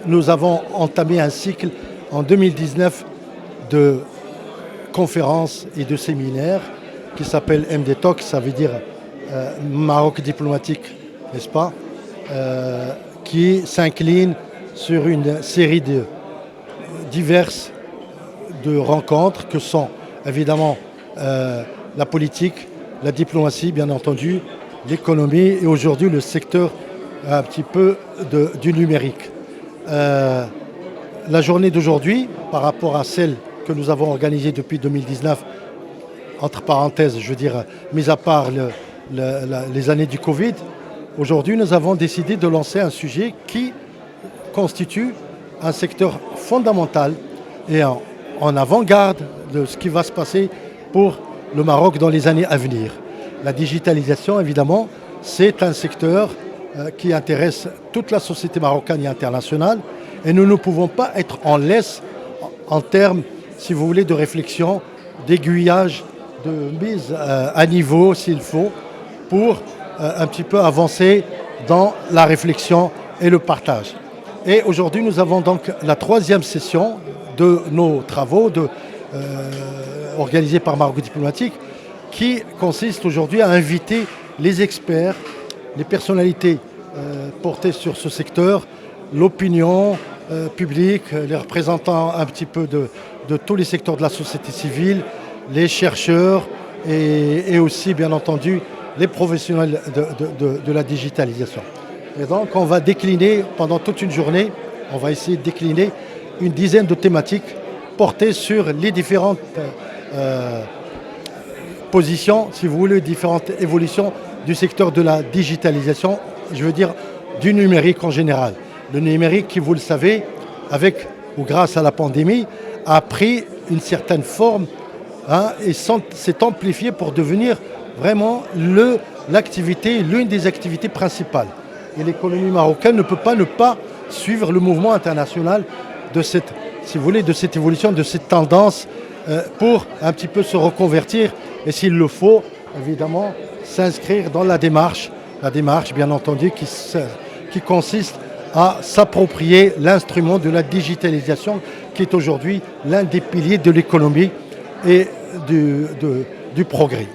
nous avons entamé un cycle en 2019 de conférences et de séminaires qui s'appelle MD Talk, ça veut dire Maroc diplomatique, n'est-ce pas, qui s'incline sur une série de diverses de rencontres que sont évidemment la politique, la diplomatie bien entendu, l'économie et aujourd'hui le secteur un petit peu du numérique. La journée d'aujourd'hui, par rapport à celle que nous avons organisée depuis 2019, entre parenthèses, je veux dire, mis à part les années du Covid, aujourd'hui nous avons décidé de lancer un sujet qui constitue un secteur fondamental et en avant-garde de ce qui va se passer pour le Maroc dans les années à venir. La digitalisation, évidemment, c'est un secteur qui intéresse toute la société marocaine et internationale et nous ne pouvons pas être en laisse en termes, si vous voulez, de réflexion, d'aiguillage, de mise à niveau s'il faut pour un petit peu avancer dans la réflexion et le partage. Et aujourd'hui, nous avons donc la 3e session de nos travaux organisés par Maroc Diplomatique qui consiste aujourd'hui à inviter les experts, les personnalités portées sur ce secteur, l'opinion publique, les représentants un petit peu de tous les secteurs de la société civile, les chercheurs et aussi bien entendu les professionnels de la digitalisation. Et donc on va décliner pendant toute une journée, on va essayer de décliner une dizaine de thématiques portées sur les différentes positions, si vous voulez, différentes évolutions du secteur de la digitalisation, je veux dire du numérique en général. Le numérique qui, vous le savez, avec ou grâce à la pandémie, a pris une certaine forme et s'est amplifié pour devenir vraiment l'une des activités principales. Et l'économie marocaine ne peut pas ne pas suivre le mouvement international de cette, si vous voulez, de cette évolution, de cette tendance pour un petit peu se reconvertir et s'il le faut, évidemment, s'inscrire dans la démarche bien entendu qui consiste à s'approprier l'instrument de la digitalisation qui est aujourd'hui l'un des piliers de l'économie et du progrès.